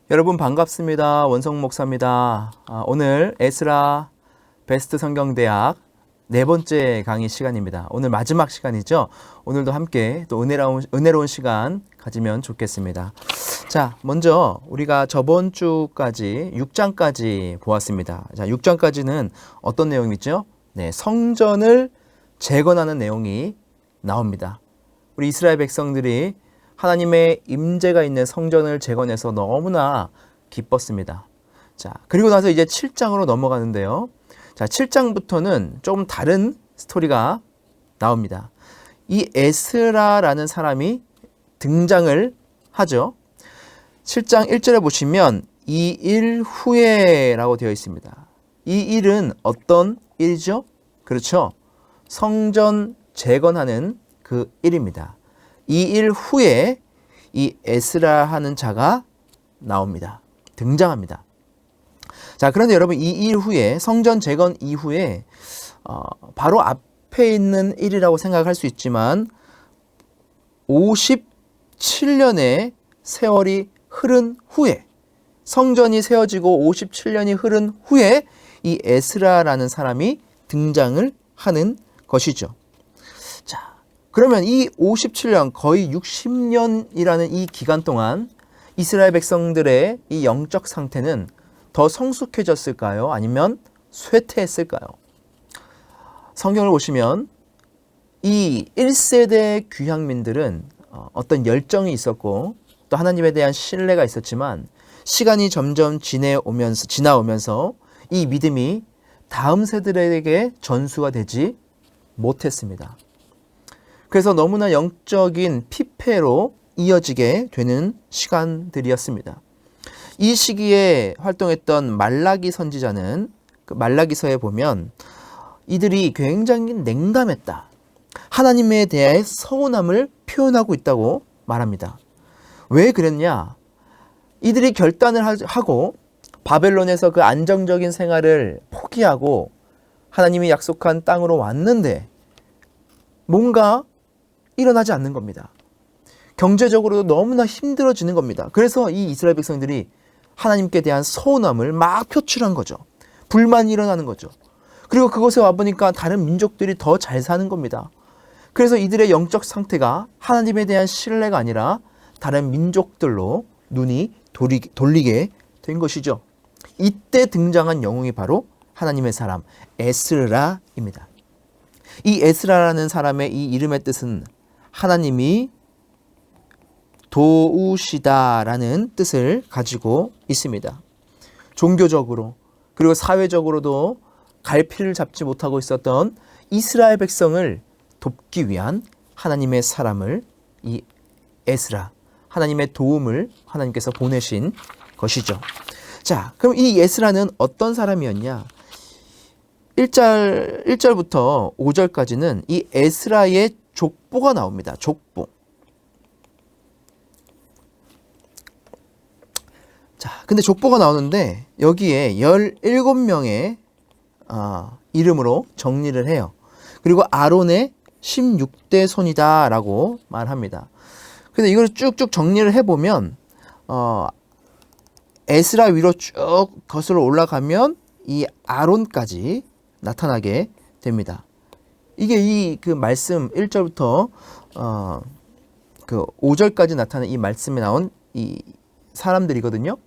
여러분 반갑습니다. 원성 목사입니다. 오늘 에스라 베스트 성경대학 네 번째 강의 시간입니다. 오늘 마지막 시간이죠. 오늘도 함께 또 은혜로운 시간 가지면 좋겠습니다. 자, 먼저 우리가 저번 주까지 6장까지 보았습니다. 자, 6장까지는 어떤 내용이죠? 네, 성전을 재건하는 내용이 나옵니다. 우리 이스라엘 백성들이 하나님의 임재가 있는 성전을 재건해서 너무나 기뻤습니다. 자, 그리고 나서 이제 7장으로 넘어가는데요. 자, 7장부터는 조금 다른 스토리가 나옵니다. 이 에스라라는 사람이 등장을 하죠. 7장 1절에 보시면 이 일 후에 라고 되어 있습니다. 이 일은 어떤 일이죠? 그렇죠. 성전 재건하는 그 일입니다. 이 일 후에 이 에스라 하는 자가 나옵니다. 등장합니다. 자, 그런데 여러분 이 일 후에 성전 재건 이후에 바로 앞에 있는 일이라고 생각할 수 있지만 57년의 세월이 흐른 후에 성전이 세워지고 57년이 흐른 후에 이 에스라라는 사람이 등장을 하는 것이죠. 그러면 이 57년, 거의 60년이라는 이 기간 동안 이스라엘 백성들의 이 영적 상태는 더 성숙해졌을까요? 아니면 쇠퇴했을까요? 성경을 보시면 이 1세대 귀향민들은 어떤 열정이 있었고 또 하나님에 대한 신뢰가 있었지만 시간이 점점 지나오면서 이 믿음이 다음 세대들에게 전수가 되지 못했습니다. 그래서 너무나 영적인 피폐로 이어지게 되는 시간들이었습니다. 이 시기에 활동했던 말라기 선지자는 그 말라기서에 보면 이들이 굉장히 냉담했다. 하나님에 대해 서운함을 표현하고 있다고 말합니다. 왜 그랬냐? 이들이 결단을 하고 바벨론에서 그 안정적인 생활을 포기하고 하나님이 약속한 땅으로 왔는데 뭔가 일어나지 않는 겁니다. 경제적으로도 너무나 힘들어지는 겁니다. 그래서 이 이스라엘 백성들이 하나님께 대한 서운함을 막 표출한 거죠. 불만이 일어나는 거죠. 그리고 그곳에 와보니까 다른 민족들이 더 잘 사는 겁니다. 그래서 이들의 영적 상태가 하나님에 대한 신뢰가 아니라 다른 민족들로 눈이 돌리게 된 것이죠. 이때 등장한 영웅이 바로 하나님의 사람 에스라입니다. 이 에스라라는 사람의 이 이름의 뜻은 하나님이 도우시다라는 뜻을 가지고 있습니다. 종교적으로 그리고 사회적으로도 갈피를 잡지 못하고 있었던 이스라엘 백성을 돕기 위한 하나님의 사람을 이 에스라, 하나님의 도움을 하나님께서 보내신 것이죠. 자, 그럼 이 에스라는 어떤 사람이었냐? 1절부터 5절까지는 이 에스라의 족보가 나옵니다. 족보. 자, 근데 족보가 나오는데 여기에 17명의 이름으로 정리를 해요. 그리고 아론의 16대 손이다라고 말합니다. 근데 이걸 쭉쭉 정리를 해보면 에스라 위로 쭉 거슬러 올라가면 이 아론까지 나타나게 됩니다. 이게 그 말씀 1절부터 그 5절까지 나타나는 이 말씀에 나온 이 사람들이거든요.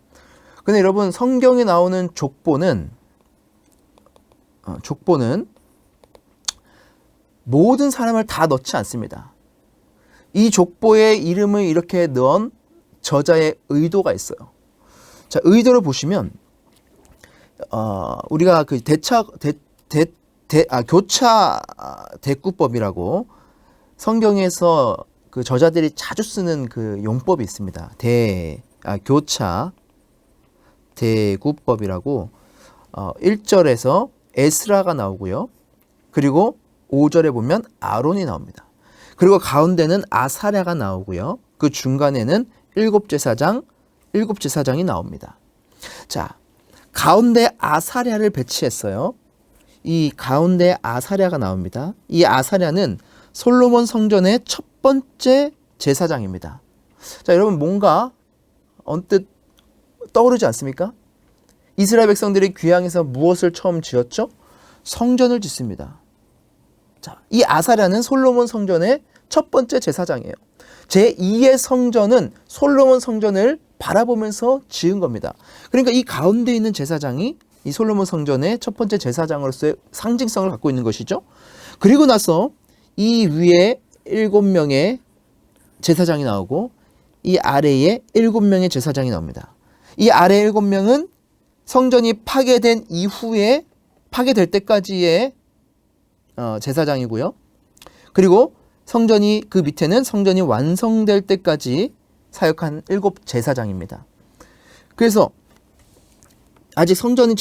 근데 여러분 성경에 나오는 족보는 모든 사람을 다 넣지 않습니다. 이 족보에 이름을 이렇게 넣은 저자의 의도가 있어요. 자, 의도를 보시면 우리가 그 교차 대구법이라고 성경에서 그 저자들이 자주 쓰는 그 용법이 있습니다. 교차 대구법이라고 1절에서 에스라가 나오고요. 그리고 5절에 보면 아론이 나옵니다. 그리고 가운데는 아사랴가 나오고요. 그 중간에는 일곱 제사장이 나옵니다. 자, 가운데 아사랴를 배치했어요. 이 가운데 아사랴가 나옵니다. 이 아사랴는 솔로몬 성전의 첫 번째 제사장입니다. 자, 여러분 뭔가 언뜻 떠오르지 않습니까? 이스라엘 백성들이 귀향에서 무엇을 처음 지었죠? 성전을 짓습니다. 자, 이 아사랴는 솔로몬 성전의 첫 번째 제사장이에요. 제2의 성전은 솔로몬 성전을 바라보면서 지은 겁니다. 그러니까 이 가운데 있는 제사장이 이 솔로몬 성전의 첫 번째 제사장으로서의 상징성을 갖고 있는 것이죠. 그리고 나서 이 위에 7명의 제사장이 나오고 이 아래에 7명의 제사장이 나옵니다. 이 아래 7명은 성전이 파괴된 이후에 파괴될 때까지의 제사장이고요. 그리고 성전이 그 밑에는 성전이 완성될 때까지 사역한 7 제사장입니다. 그래서 아직 성전이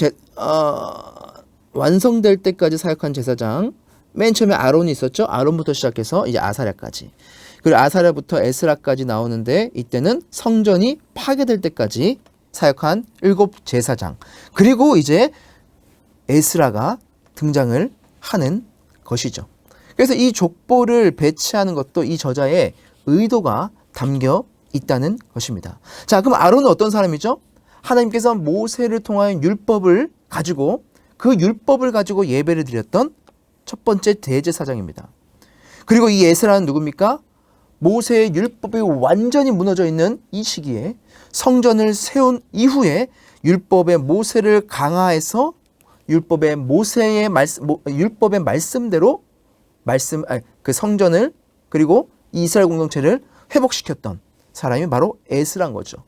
완성될 때까지 사역한 제사장, 맨 처음에 아론이 있었죠. 아론부터 시작해서 이제 아사랴까지, 그리고 아사랴부터 에스라까지 나오는데 이때는 성전이 파괴될 때까지 사역한 7 제사장, 그리고 이제 에스라가 등장을 하는 것이죠. 그래서 이 족보를 배치하는 것도 이 저자의 의도가 담겨 있다는 것입니다. 자, 그럼 아론은 어떤 사람이죠? 하나님께서 모세를 통하여 율법을 가지고 그 율법을 가지고 예배를 드렸던 첫 번째 대제사장입니다. 그리고 이 에스라는 누굽니까? 모세의 율법이 완전히 무너져 있는 이 시기에 성전을 세운 이후에 율법의 모세를 강화해서 율법의 말씀대로 그 성전을 그리고 이스라엘 공동체를 회복시켰던 사람이 바로 에스라인 거죠.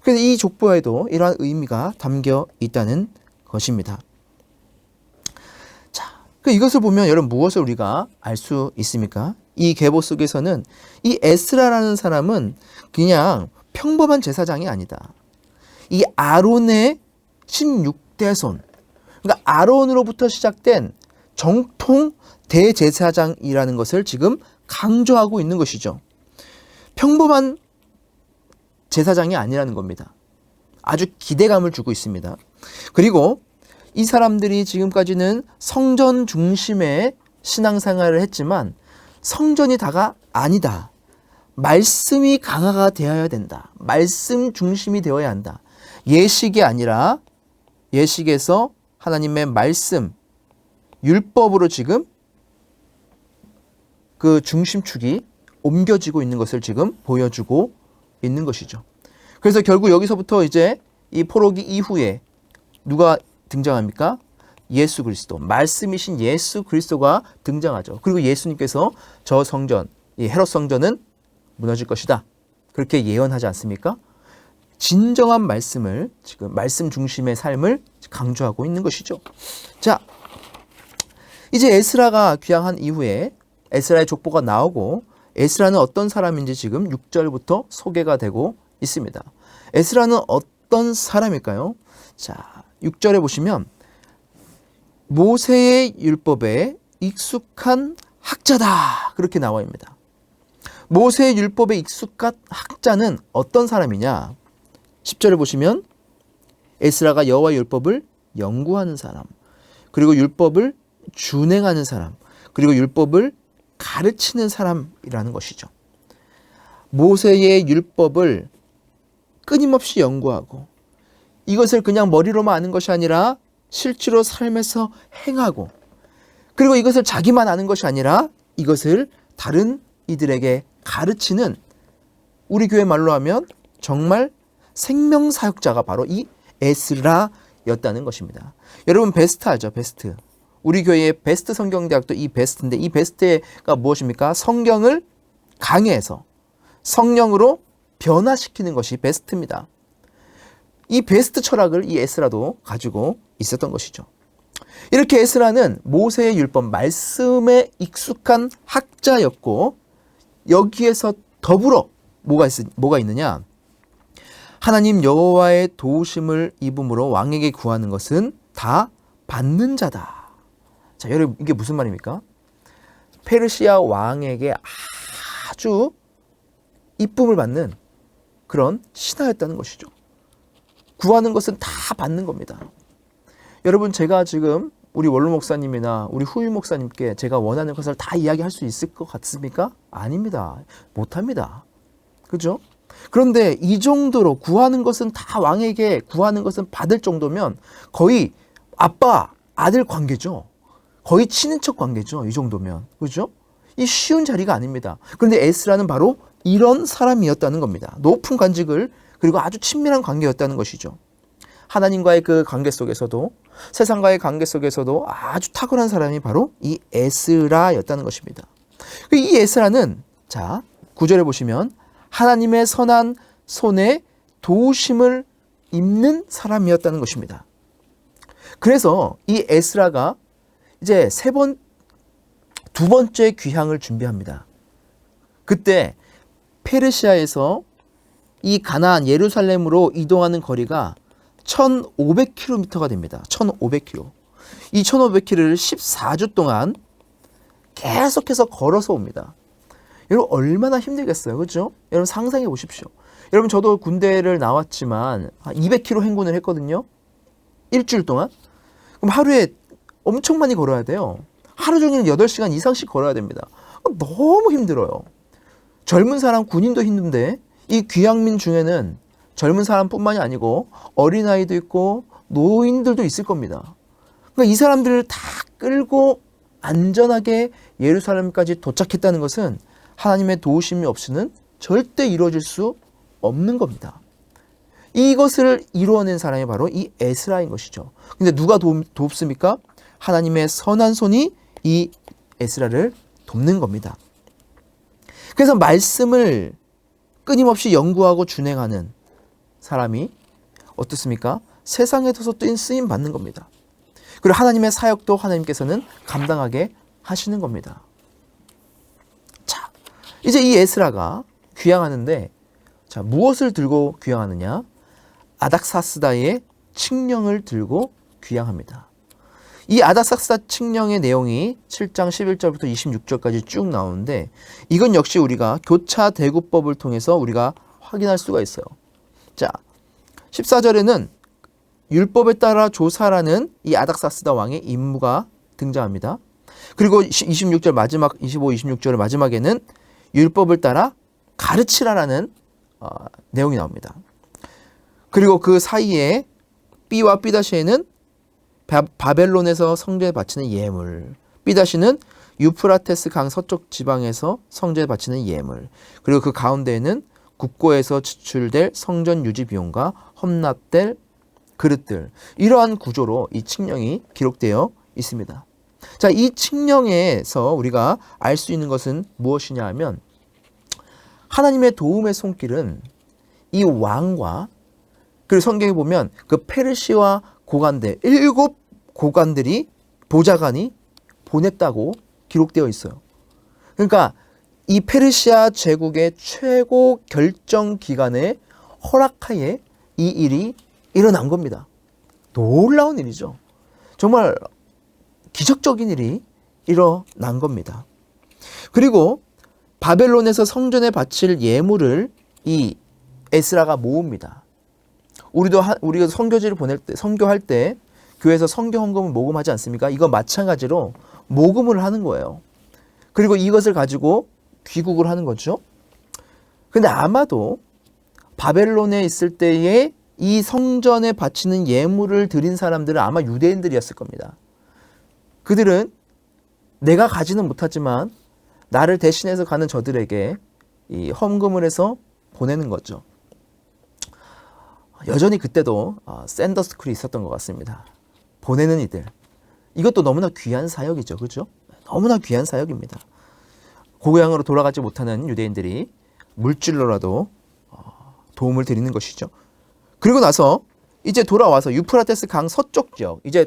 그래서 이 족보에도 이러한 의미가 담겨 있다는 것입니다. 자, 이것을 보면 여러분 무엇을 우리가 알 수 있습니까? 이 계보 속에서는 이 에스라라는 사람은 그냥 평범한 제사장이 아니다. 이 아론의 16대손, 그러니까 아론으로부터 시작된 정통 대제사장이라는 것을 지금 강조하고 있는 것이죠. 평범한 제사장이 아니라는 겁니다. 아주 기대감을 주고 있습니다. 그리고 이 사람들이 지금까지는 성전 중심의 신앙생활을 했지만 성전이 다가 아니다. 말씀이 강화가 되어야 된다. 말씀 중심이 되어야 한다. 예식이 아니라 예식에서 하나님의 말씀, 율법으로 지금 그 중심축이 옮겨지고 있는 것을 지금 보여주고 있는 것이죠. 그래서 결국 여기서부터 이제 이 포로기 이후에 누가 등장합니까? 예수 그리스도, 말씀이신 예수 그리스도가 등장하죠. 그리고 예수님께서 저 성전, 이 헤롯 성전은 무너질 것이다. 그렇게 예언하지 않습니까? 진정한 말씀을 지금 말씀 중심의 삶을 강조하고 있는 것이죠. 자, 이제 에스라가 귀향한 이후에 에스라의 족보가 나오고 에스라는 어떤 사람인지 지금 6절부터 소개가 되고 있습니다. 에스라는 어떤 사람일까요? 자, 6절에 보시면 모세의 율법에 익숙한 학자다. 그렇게 나와 있습니다. 모세의 율법에 익숙한 학자는 어떤 사람이냐? 10절에 보시면 에스라가 여호와의 율법을 연구하는 사람, 그리고 율법을 준행하는 사람, 그리고 율법을 가르치는 사람이라는 것이죠. 모세의 율법을 끊임없이 연구하고 이것을 그냥 머리로만 아는 것이 아니라 실제로 삶에서 행하고, 그리고 이것을 자기만 아는 것이 아니라 이것을 다른 이들에게 가르치는, 우리 교회 말로 하면 정말 생명사역자가 바로 이 에스라였다는 것입니다. 여러분 베스트 알죠? 베스트. 우리 교회의 베스트 성경대학도 이 베스트인데, 이 베스트가 무엇입니까? 성경을 강해해서 성령으로 변화시키는 것이 베스트입니다. 이 베스트 철학을 이 에스라도 가지고 있었던 것이죠. 이렇게 에스라는 모세의 율법 말씀에 익숙한 학자였고, 여기에서 더불어 뭐가 있느냐? 하나님 여호와의 도우심을 입음으로 왕에게 구하는 것은 다 받는 자다. 자, 여러분 이게 무슨 말입니까? 페르시아 왕에게 아주 이쁨을 받는 그런 신하였다는 것이죠. 구하는 것은 다 받는 겁니다. 여러분, 제가 지금 우리 원로 목사님이나 우리 후임 목사님께 제가 원하는 것을 다 이야기할 수 있을 것 같습니까? 아닙니다. 못합니다. 그죠? 그런데 이 정도로 구하는 것은 다 왕에게 구하는 것은 받을 정도면 거의 아빠, 아들 관계죠. 거의 친인척 관계죠. 이 정도면. 그죠? 이 쉬운 자리가 아닙니다. 그런데 에스라는 바로 이런 사람이었다는 겁니다. 높은 관직을 그리고 아주 친밀한 관계였다는 것이죠. 하나님과의 그 관계 속에서도 세상과의 관계 속에서도 아주 탁월한 사람이 바로 이 에스라였다는 것입니다. 이 에스라는 자 9절에 보시면 하나님의 선한 손에 도우심을 입는 사람이었다는 것입니다. 그래서 이 에스라가 이제 두 번째 귀향을 준비합니다. 그때 페르시아에서 이 가나안 예루살렘으로 이동하는 거리가 1500km가 됩니다. 1500km. 이 1500km를 14주 동안 계속해서 걸어서 옵니다. 여러분 얼마나 힘들겠어요. 그렇죠? 여러분 상상해 보십시오. 여러분 저도 군대를 나왔지만 200km 행군을 했거든요. 일주일 동안. 그럼 하루에 엄청 많이 걸어야 돼요. 하루 종일 8시간 이상씩 걸어야 됩니다. 너무 힘들어요. 젊은 사람 군인도 힘든데 이 귀향민 중에는 젊은 사람뿐만이 아니고 어린아이도 있고 노인들도 있을 겁니다. 그러니까 이 사람들을 다 끌고 안전하게 예루살렘까지 도착했다는 것은 하나님의 도우심이 없이는 절대 이루어질 수 없는 겁니다. 이것을 이루어낸 사람이 바로 이 에스라인 것이죠. 근데 누가 돕습니까? 하나님의 선한 손이 이 에스라를 돕는 겁니다. 그래서 말씀을 끊임없이 연구하고 준행하는 사람이 어떻습니까? 세상에서 쓰임 받는 겁니다. 그리고 하나님의 사역도 하나님께서는 감당하게 하시는 겁니다. 자, 이제 이 에스라가 귀향하는데 자, 무엇을 들고 귀향하느냐? 아닥사스다의 칙령을 들고 귀향합니다. 이 아닥사스다 칙령의 내용이 7장 11절부터 26절까지 쭉 나오는데 이건 역시 우리가 교차 대구법을 통해서 우리가 확인할 수가 있어요. 자, 14절에는 율법에 따라 조사라는 이 아닥사스다 왕의 임무가 등장합니다. 그리고 26절 마지막 25, 26절의 마지막에는 율법을 따라 가르치라라는 내용이 나옵니다. 그리고 그 사이에 B와 B'에는 바벨론에서 성전에 바치는 예물, B'는 유프라테스 강 서쪽 지방에서 성전에 바치는 예물, 그리고 그 가운데에는 국고에서 지출될 성전 유지 비용과 험납될 그릇들, 이러한 구조로 이 칙령이 기록되어 있습니다. 자, 이 칙령에서 우리가 알 수 있는 것은 무엇이냐 하면 하나님의 도움의 손길은 이 왕과 그리고 성경에 보면 그 페르시아 고관들 7 고관들이 보좌관이 보냈다고 기록되어 있어요. 그러니까 이 페르시아 제국의 최고 결정 기관의 허락하에 이 일이 일어난 겁니다. 놀라운 일이죠. 정말 기적적인 일이 일어난 겁니다. 그리고 바벨론에서 성전에 바칠 예물을 이 에스라가 모읍니다. 우리가 선교지를 보낼 때, 선교할 때 교회에서 선교 헌금을 모금하지 않습니까? 이거 마찬가지로 모금을 하는 거예요. 그리고 이것을 가지고 귀국을 하는 거죠. 근데 아마도 바벨론에 있을 때에 이 성전에 바치는 예물을 드린 사람들은 아마 유대인들이었을 겁니다. 그들은 내가 가지는 못하지만 나를 대신해서 가는 저들에게 이 헌금을 해서 보내는 거죠. 여전히 그때도 샌더스쿨이 있었던 것 같습니다. 보내는 이들. 이것도 너무나 귀한 사역이죠. 그렇죠? 너무나 귀한 사역입니다. 고향으로 돌아가지 못하는 유대인들이 물질로라도 도움을 드리는 것이죠. 그리고 나서 이제 돌아와서 유프라테스 강 서쪽 지역 이제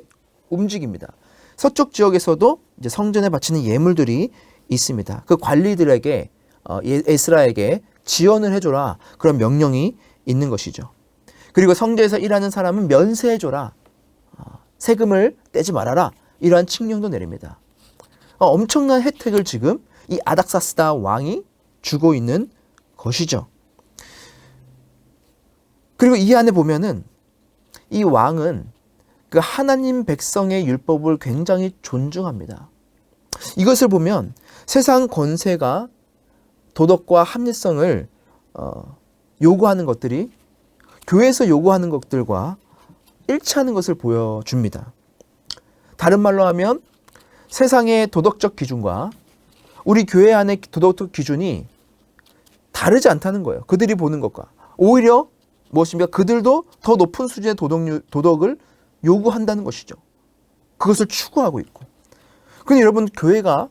움직입니다. 서쪽 지역에서도 이제 성전에 바치는 예물들이 있습니다. 그 관리들에게 에스라에게 지원을 해줘라 그런 명령이 있는 것이죠. 그리고 성전에서 일하는 사람은 면세해줘라, 세금을 떼지 말아라, 이러한 칙령도 내립니다. 엄청난 혜택을 지금 이 아닥사스다 왕이 주고 있는 것이죠. 그리고 이 안에 보면은 이 왕은 그 하나님 백성의 율법을 굉장히 존중합니다. 이것을 보면 세상 권세가 도덕과 합리성을 요구하는 것들이 교회에서 요구하는 것들과 일치하는 것을 보여줍니다. 다른 말로 하면 세상의 도덕적 기준과 우리 교회 안의 도덕적 기준이 다르지 않다는 거예요. 그들이 보는 것과. 오히려 무엇입니까? 그들도 더 높은 수준의 도덕을 요구한다는 것이죠. 그것을 추구하고 있고. 그런데 여러분, 교회가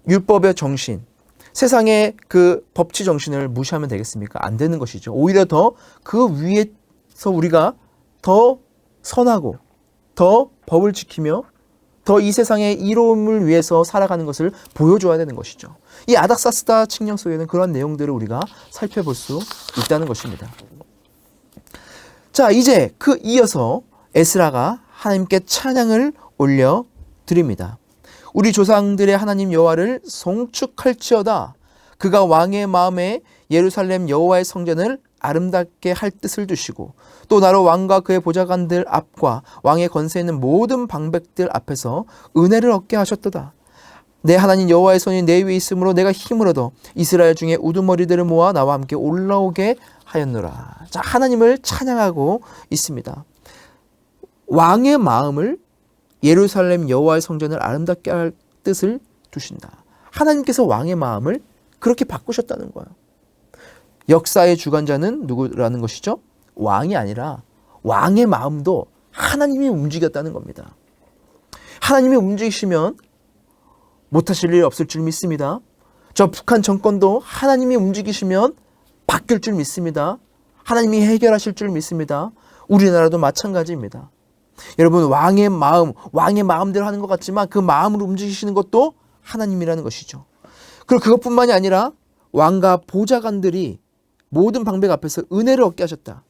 율법의 정신, 세상의 그 법치 정신을 무시하면 되겠습니까? 안 되는 것이죠. 오히려 더 그 위에서 우리가 더 선하고 더 법을 지키며 더 이 세상의 이로움을 위해서 살아가는 것을 보여줘야 되는 것이죠. 이 아닥사스다 칙령 속에는 그런 내용들을 우리가 살펴볼 수 있다는 것입니다. 자, 이제 그 이어서 에스라가 하나님께 찬양을 올려 드립니다. 우리 조상들의 하나님 여호와를 송축할지어다. 그가 왕의 마음에 예루살렘 여호와의 성전을 아름답게 할 뜻을 두시고 또 나로 왕과 그의 보좌관들 앞과 왕의 권세 있는 모든 방백들 앞에서 은혜를 얻게 하셨도다. 내 하나님 여호와의 손이 내 위에 있으므로 내가 힘을 얻어 이스라엘 중에 우두머리들을 모아 나와 함께 올라오게 하였노라. 자, 하나님을 찬양하고 있습니다. 왕의 마음을 예루살렘 여호와의 성전을 아름답게 할 뜻을 두신다. 하나님께서 왕의 마음을 그렇게 바꾸셨다는 거예요. 역사의 주관자는 누구라는 것이죠? 왕이 아니라 왕의 마음도 하나님이 움직였다는 겁니다. 하나님이 움직이시면 못하실 일이 없을 줄 믿습니다. 저 북한 정권도 하나님이 움직이시면 바뀔 줄 믿습니다. 하나님이 해결하실 줄 믿습니다. 우리나라도 마찬가지입니다. 여러분, 왕의 마음, 왕의 마음대로 하는 것 같지만 그 마음으로 움직이시는 것도 하나님이라는 것이죠. 그리고 그것뿐만이 아니라 왕과 보좌관들이 모든 방백 앞에서 은혜를 얻게 하셨다.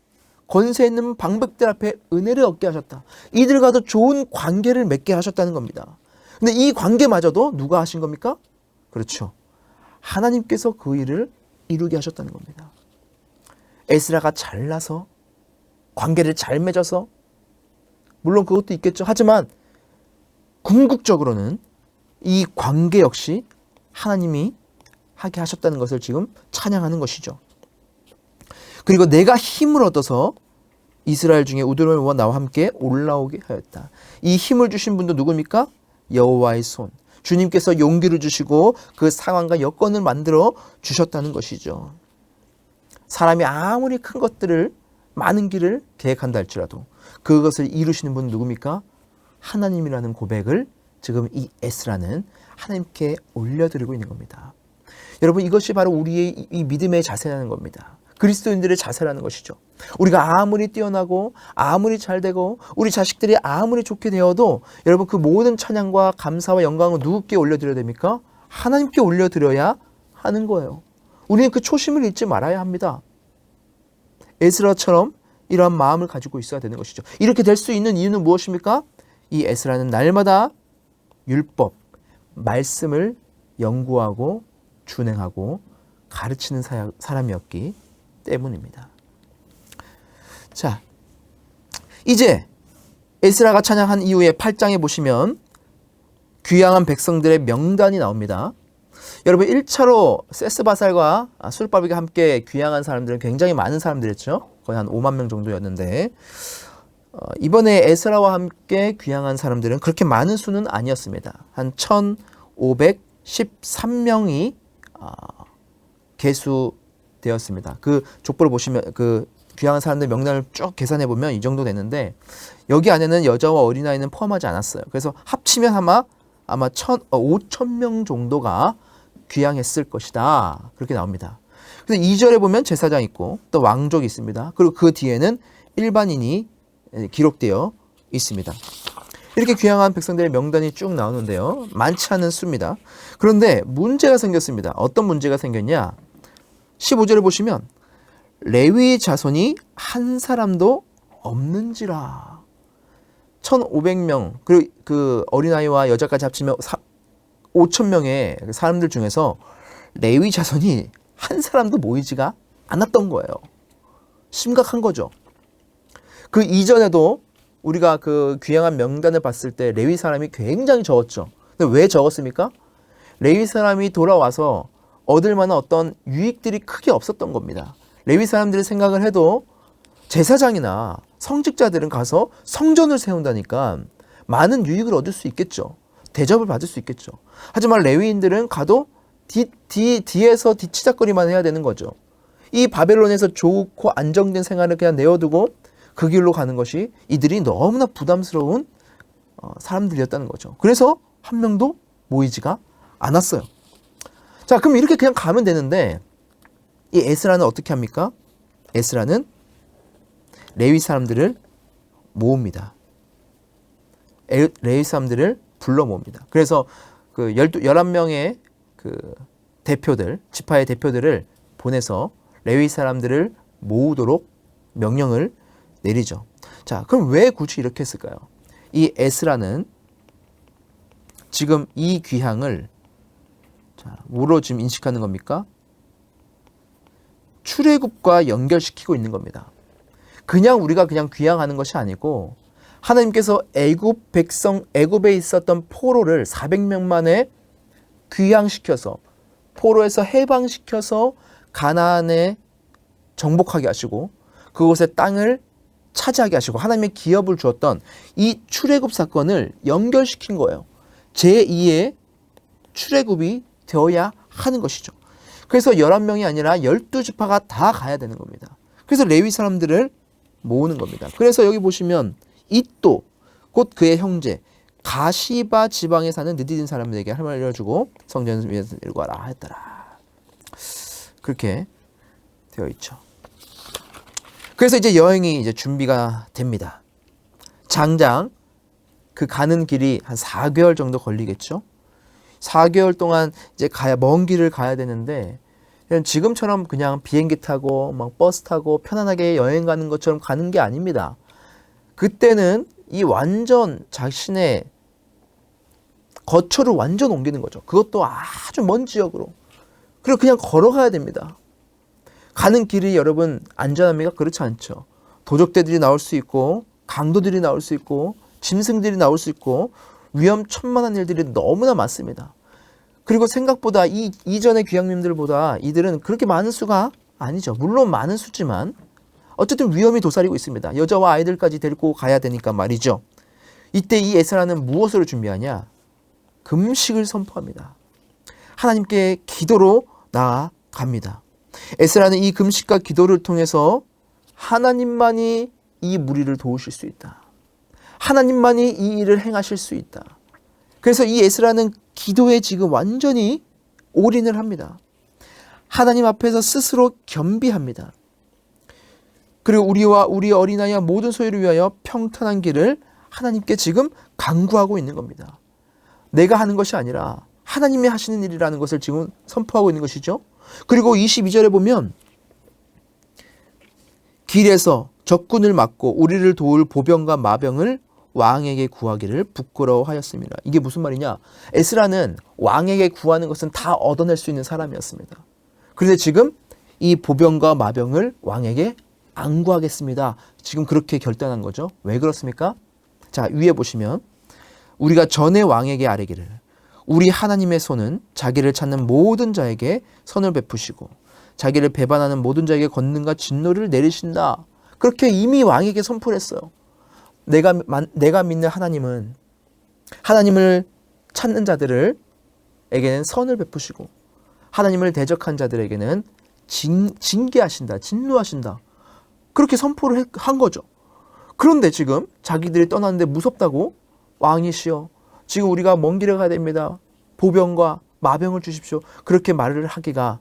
권세 있는 방백들 앞에 은혜를 얻게 하셨다. 이들과도 좋은 관계를 맺게 하셨다는 겁니다. 근데 이 관계마저도 누가 하신 겁니까? 그렇죠. 하나님께서 그 일을 이루게 하셨다는 겁니다. 에스라가 잘나서 관계를 잘 맺어서 물론 그것도 있겠죠. 하지만 궁극적으로는 이 관계 역시 하나님이 하게 하셨다는 것을 지금 찬양하는 것이죠. 그리고 내가 힘을 얻어서 이스라엘 중에 우두머리를 모아 나와 함께 올라오게 하였다. 이 힘을 주신 분도 누굽니까? 여호와의 손. 주님께서 용기를 주시고 그 상황과 여건을 만들어 주셨다는 것이죠. 사람이 아무리 큰 것들을 많은 길을 계획한다 할지라도 그것을 이루시는 분은 누굽니까? 하나님이라는 고백을 지금 이 에스라는 하나님께 올려드리고 있는 겁니다. 여러분, 이것이 바로 우리의 이 믿음의 자세라는 겁니다. 그리스도인들의 자세라는 것이죠. 우리가 아무리 뛰어나고 아무리 잘되고 우리 자식들이 아무리 좋게 되어도 여러분, 그 모든 찬양과 감사와 영광을 누구께 올려드려야 됩니까? 하나님께 올려드려야 하는 거예요. 우리는 그 초심을 잊지 말아야 합니다. 에스라처럼 이러한 마음을 가지고 있어야 되는 것이죠. 이렇게 될 수 있는 이유는 무엇입니까? 이 에스라는 날마다 율법, 말씀을 연구하고 준행하고 가르치는 사람이었기 때문입니다. 자, 이제 에스라가 찬양한 이후에 8장에 보시면 귀향한 백성들의 명단이 나옵니다. 여러분, 1차로 세스바살과 술바비가 함께 귀향한 사람들은 굉장히 많은 사람들이었죠. 거의 한 5만 명 정도였는데 이번에 에스라와 함께 귀향한 사람들은 그렇게 많은 수는 아니었습니다. 한 1513명이 계수되었습니다. 그 족보를 보시면 그 귀향한 사람들 명단을 쭉 계산해 보면 이 정도 되는데 여기 안에는 여자와 어린아이는 포함하지 않았어요. 그래서 합치면 아마 5,000명 정도가 귀향했을 것이다. 그렇게 나옵니다. 그래서 2절에 보면 제사장 있고 또 왕족이 있습니다. 그리고 그 뒤에는 일반인이 기록되어 있습니다. 이렇게 귀향한 백성들의 명단이 쭉 나오는데요. 많지 않은 수입니다. 그런데 문제가 생겼습니다. 어떤 문제가 생겼냐? 15절에 보시면 레위 자손이 한 사람도 없는지라. 1,500명, 그리고 그 어린아이와 여자까지 합치면 5,000명의 사람들 중에서 레위 자손이 한 사람도 모이지가 않았던 거예요. 심각한 거죠. 그 이전에도 우리가 그 귀향한 명단을 봤을 때 레위 사람이 굉장히 적었죠. 근데 왜 적었습니까? 레위 사람이 돌아와서 얻을 만한 어떤 유익들이 크게 없었던 겁니다. 레위 사람들이 생각을 해도 제사장이나 성직자들은 가서 성전을 세운다니까 많은 유익을 얻을 수 있겠죠. 대접을 받을 수 있겠죠. 하지만 레위인들은 가도 뒤에서 뒤치작거리만 해야 되는 거죠. 이 바벨론에서 좋고 안정된 생활을 그냥 내어두고 그 길로 가는 것이 이들이 너무나 부담스러운 사람들이었다는 거죠. 그래서 한 명도 모이지가 않았어요. 자, 그럼 이렇게 그냥 가면 되는데 이 에스라는 어떻게 합니까? 에스라는 레위 사람들을 모읍니다. 레위 사람들을 불러 모읍니다. 그래서 그 11명의 그 대표들, 지파의 대표들을 보내서 레위 사람들을 모으도록 명령을 내리죠. 자, 그럼 왜 굳이 이렇게 했을까요? 이 에스라는 지금 이 귀향을 뭐로 지금 인식하는 겁니까? 출애굽과 연결시키고 있는 겁니다. 그냥 우리가 그냥 귀향하는 것이 아니고 하나님께서 애굽에 있었던 포로를 400명 만에 귀향시켜서 포로에서 해방시켜서 가나안에 정복하게 하시고 그곳의 땅을 차지하게 하시고 하나님의 기업을 주었던 이 출애굽 사건을 연결시킨 거예요. 제2의 출애굽이 되어야 하는 것이죠. 그래서 11명이 아니라 12지파가 다 가야 되는 겁니다. 그래서 레위 사람들을 모으는 겁니다. 그래서 여기 보시면 잇도 곧 그의 형제 가시바 지방에 사는 느디딘 사람들에게 할 말을 알려주고 성전 위에서 읽어라 했더라. 그렇게 되어 있죠. 그래서 이제 여행이 이제 준비가 됩니다. 장장 그 가는 길이 한 4개월 정도 걸리겠죠. 4개월 동안 이제 먼 길을 가야 되는데 지금처럼 그냥 비행기 타고 막 버스 타고 편안하게 여행 가는 것처럼 가는 게 아닙니다. 그때는 이 완전 자신의 거처를 완전 옮기는 거죠. 그것도 아주 먼 지역으로. 그리고 그냥 걸어가야 됩니다. 가는 길이 여러분 안전합니까? 그렇지 않죠. 도적대들이 나올 수 있고 강도들이 나올 수 있고 짐승들이 나올 수 있고 위험천만한 일들이 너무나 많습니다. 그리고 생각보다 이전의 귀향민들보다 이들은 그렇게 많은 수가 아니죠. 물론 많은 수지만 어쨌든 위험이 도사리고 있습니다. 여자와 아이들까지 데리고 가야 되니까 말이죠. 이때 이 에스라는 무엇을 준비하냐? 금식을 선포합니다. 하나님께 기도로 나아갑니다. 에스라는 이 금식과 기도를 통해서 하나님만이 이 무리를 도우실 수 있다. 하나님만이 이 일을 행하실 수 있다. 그래서 이 에스라는 기도에 지금 완전히 올인을 합니다. 하나님 앞에서 스스로 겸비합니다. 그리고 우리와 우리 어린아이와 모든 소유를 위하여 평탄한 길을 하나님께 지금 간구하고 있는 겁니다. 내가 하는 것이 아니라 하나님이 하시는 일이라는 것을 지금 선포하고 있는 것이죠. 그리고 22절에 보면 길에서 적군을 막고 우리를 도울 보병과 마병을 왕에게 구하기를 부끄러워하였습니다. 이게 무슨 말이냐? 에스라는 왕에게 구하는 것은 다 얻어낼 수 있는 사람이었습니다. 그런데 지금 이 보병과 마병을 왕에게 안 구하겠습니다. 지금 그렇게 결단한 거죠. 왜 그렇습니까? 자, 위에 보시면 우리가 전에 왕에게 아뢰기를 우리 하나님의 손은 자기를 찾는 모든 자에게 선을 베푸시고 자기를 배반하는 모든 자에게 권능과 진노를 내리신다. 그렇게 이미 왕에게 선포를 했어요. 내가 믿는 하나님은 하나님을 찾는 자들에게는 선을 베푸시고 하나님을 대적한 자들에게는 징계하신다. 진노하신다. 그렇게 선포를 한 거죠. 그런데 지금 자기들이 떠났는데 무섭다고 왕이시여 지금 우리가 먼 길에 가야 됩니다. 보병과 마병을 주십시오. 그렇게 말을 하기가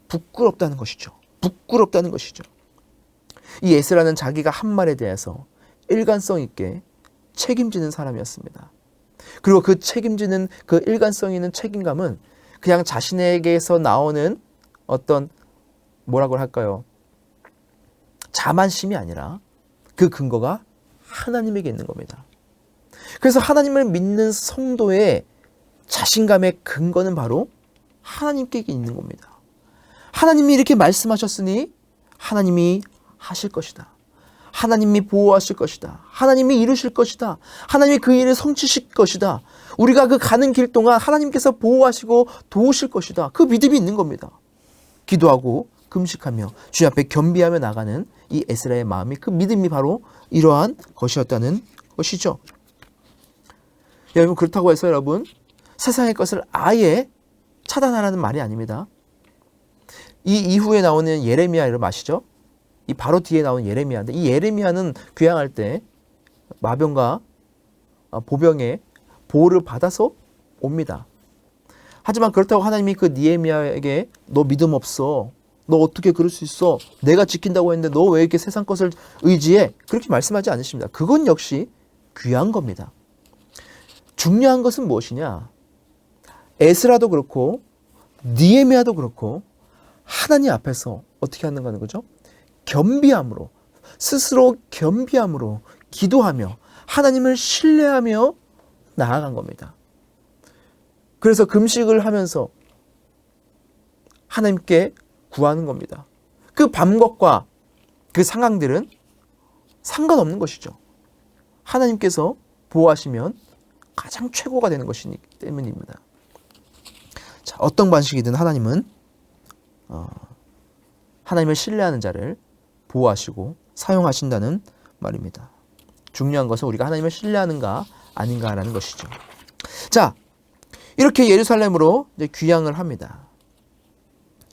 부끄럽다는 것이죠. 부끄럽다는 것이죠. 이 에스라는 자기가 한 말에 대해서 일관성 있게 책임지는 사람이었습니다. 그리고 그 책임지는 그 일관성 있는 책임감은 그냥 자신에게서 나오는 어떤 뭐라고 할까요? 자만심이 아니라 그 근거가 하나님에게 있는 겁니다. 그래서 하나님을 믿는 성도의 자신감의 근거는 바로 하나님께 있는 겁니다. 하나님이 이렇게 말씀하셨으니 하나님이 하실 것이다. 하나님이 보호하실 것이다. 하나님이 이루실 것이다. 하나님이 그 일을 성취실 것이다. 우리가 그 가는 길 동안 하나님께서 보호하시고 도우실 것이다. 그 믿음이 있는 겁니다. 기도하고 금식하며 주님 앞에 겸비하며 나가는 이 에스라의 마음이, 그 믿음이 바로 이러한 것이었다는 것이죠. 여러분, 그렇다고 해서 여러분 세상의 것을 아예 차단하라는 말이 아닙니다. 이 이후에 나오는 예레미야 여러분 아시죠? 이 바로 뒤에 나오는 예레미야인데, 이 예레미야는 귀향할 때 마병과 보병의 보호를 받아서 옵니다. 하지만 그렇다고 하나님이 그 느헤미야에게 너 믿음 없어, 너 어떻게 그럴 수 있어, 내가 지킨다고 했는데 너 왜 이렇게 세상 것을 의지해, 그렇게 말씀하지 않으십니다. 그건 역시 귀한 겁니다. 중요한 것은 무엇이냐? 에스라도 그렇고 느헤미야도 그렇고 하나님 앞에서 어떻게 하는가 하는 거죠? 겸비함으로, 스스로 겸비함으로 기도하며 하나님을 신뢰하며 나아간 겁니다. 그래서 금식을 하면서 하나님께 구하는 겁니다. 그 밤것과 그 상황들은 상관없는 것이죠. 하나님께서 보호하시면 가장 최고가 되는 것이기 때문입니다. 자, 어떤 방식이든 하나님은 하나님을 신뢰하는 자를 보호하시고 사용하신다는 말입니다. 중요한 것은 우리가 하나님을 신뢰하는가 아닌가라는 것이죠. 자, 이렇게 예루살렘으로 이제 귀향을 합니다.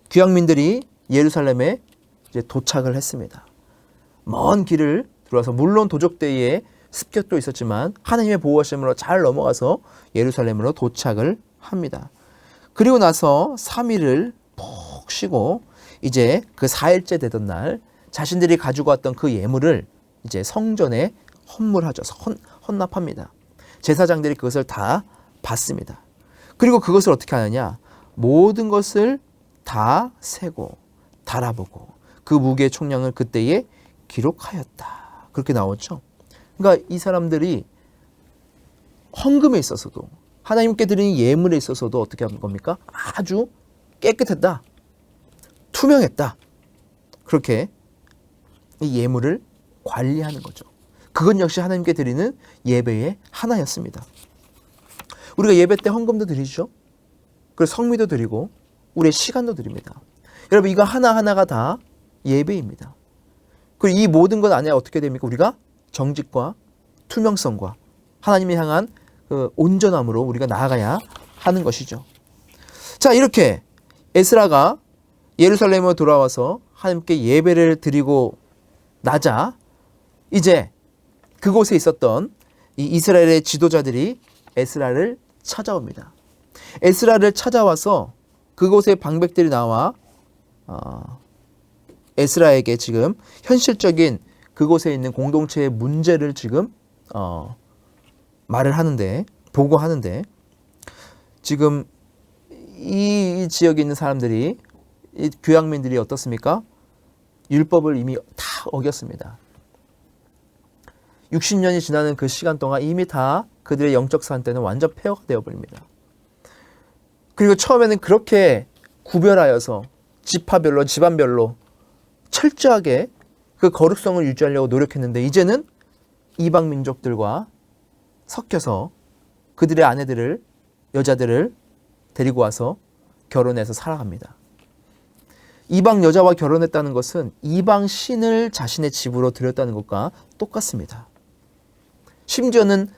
귀향민들이 예루살렘에 이제 도착을 했습니다. 먼 길을 들어와서 물론 도적대에 습격도 있었지만 하나님의 보호하심으로 잘 넘어가서 예루살렘으로 도착을 합니다. 그리고 나서 3일을 푹 쉬고 이제 그 4일째 되던 날 자신들이 가지고 왔던 그 예물을 이제 성전에 헌물하죠. 헌납합니다. 제사장들이 그것을 다 받습니다. 그리고 그것을 어떻게 하느냐? 모든 것을 다 세고 달아보고 그 무게의 총량을 그때에 기록하였다. 그렇게 나오죠. 그러니까 이 사람들이 헌금에 있어서도 하나님께 드리는 예물에 있어서도 어떻게 한 겁니까? 아주 깨끗했다. 투명했다. 그렇게 이 예물을 관리하는 거죠. 그건 역시 하나님께 드리는 예배의 하나였습니다. 우리가 예배 때 헌금도 드리죠. 그리고 성미도 드리고 우리의 시간도 드립니다. 여러분, 이거 하나하나가 다 예배입니다. 그리고 이 모든 것 안에 어떻게 됩니까? 우리가 정직과 투명성과 하나님을 향한 그 온전함으로 우리가 나아가야 하는 것이죠. 자, 이렇게 에스라가 예루살렘으로 돌아와서 하나님께 예배를 드리고 나자 이제 그곳에 있었던 이 이스라엘의 지도자들이 에스라를 찾아옵니다. 에스라를 찾아와서 그곳의 방백들이 나와 에스라에게 지금 현실적인 그곳에 있는 공동체의 문제를 지금 말을 하는데, 보고하는데, 지금 이 지역에 있는 사람들이, 이 교양민들이 어떻습니까? 율법을 이미 다 어겼습니다. 60년이 지나는 그 시간 동안 이미 다 그들의 영적 상태는 완전 폐허가 되어버립니다. 그리고 처음에는 그렇게 구별하여서 지파별로, 집안별로 철저하게 그 거룩성을 유지하려고 노력했는데 이제는 이방 민족들과 섞여서 그들의 아내들을, 여자들을 데리고 와서 결혼해서 살아갑니다. 이방 여자와 결혼했다는 것은 이방 신을 자신의 집으로 들였다는 것과 똑같습니다. 심지어는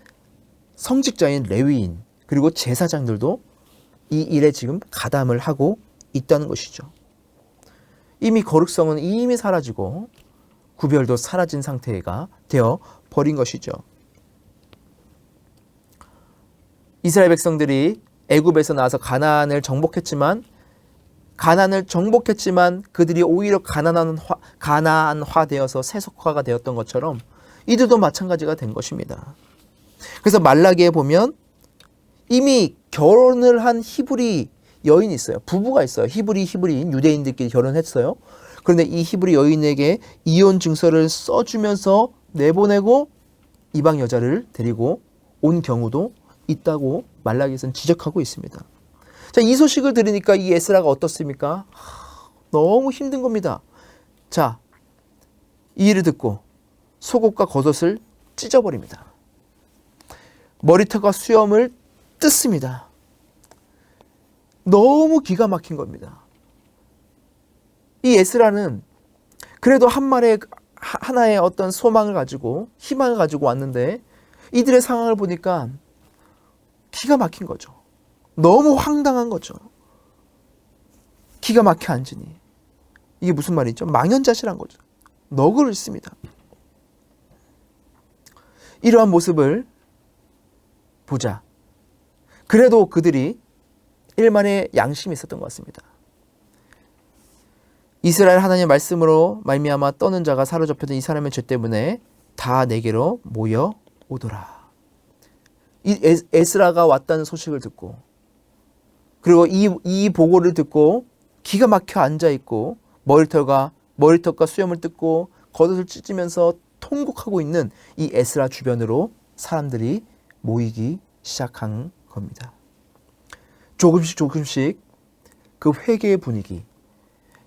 성직자인 레위인 그리고 제사장들도 이 일에 지금 가담을 하고 있다는 것이죠. 이미 거룩성은 이미 사라지고 구별도 사라진 상태가 되어 버린 것이죠. 이스라엘 백성들이 애굽에서 나와서 가나안을 정복했지만 그들이 오히려 가나안화되어서 세속화가 되었던 것처럼 이들도 마찬가지가 된 것입니다. 그래서 말라기에 보면 이미 결혼을 한 히브리 여인이 있어요. 부부가 있어요. 히브리인 유대인들끼리 결혼했어요. 그런데 이 히브리 여인에게 이혼 증서를 써주면서 내보내고 이방 여자를 데리고 온 경우도 있다고 말라기에서는 지적하고 있습니다. 자, 이 소식을 들으니까 이 에스라가 어떻습니까? 너무 힘든 겁니다. 자, 이 일을 듣고 속옷과 겉옷을 찢어버립니다. 머리털과 수염을 뜯습니다. 너무 기가 막힌 겁니다. 이 에스라는 그래도 하나의 어떤 소망을 가지고 희망을 가지고 왔는데 이들의 상황을 보니까 기가 막힌 거죠. 너무 황당한 거죠. 기가 막혀 앉으니. 이게 무슨 말이죠? 망연자실한 거죠. 너그를 있습니다. 이러한 모습을 보자. 그래도 그들이 일만의 양심이 있었던 것 같습니다. 이스라엘 하나님의 말씀으로 말미암아 떠는 자가 사로잡혀든 이 사람의 죄 때문에 다 내게로 모여 오더라. 이 에스라가 왔다는 소식을 듣고 그리고 이 보고를 듣고 기가 막혀 앉아 있고 머리털과 수염을 뜯고 겉옷을 찢으면서 통곡하고 있는 이 에스라 주변으로 사람들이 모이기 시작한 겁니다. 조금씩 그 회개의 분위기,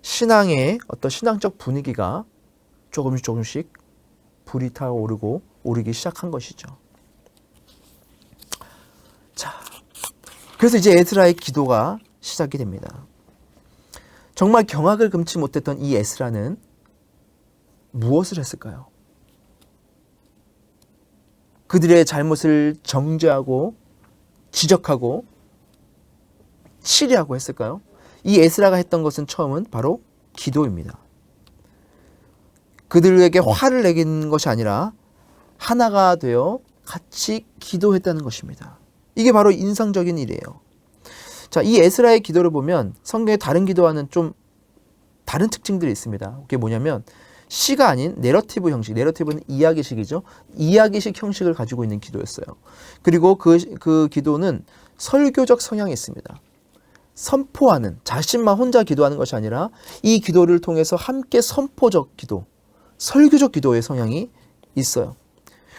신앙의 어떤 신앙적 분위기가 조금씩 불이 오르기 시작한 것이죠. 자, 그래서 이제 에스라의 기도가 시작이 됩니다. 정말 경악을 금치 못했던 이 에스라는 무엇을 했을까요? 그들의 잘못을 정죄하고 지적하고 치리하고 했을까요? 이 에스라가 했던 것은 처음은 바로 기도입니다. 그들에게 화를 내긴 것이 아니라 하나가 되어 같이 기도했다는 것입니다. 이게 바로 인상적인 일이에요. 자, 이 에스라의 기도를 보면 성경의 다른 기도와는 좀 다른 특징들이 있습니다. 그게 뭐냐면 시가 아닌 내러티브 형식, 내러티브는 이야기식이죠. 이야기식 형식을 가지고 있는 기도였어요. 그리고 그 기도는 설교적 성향이 있습니다. 선포하는, 자신만 혼자 기도하는 것이 아니라 이 기도를 통해서 함께 선포적 기도, 설교적 기도의 성향이 있어요.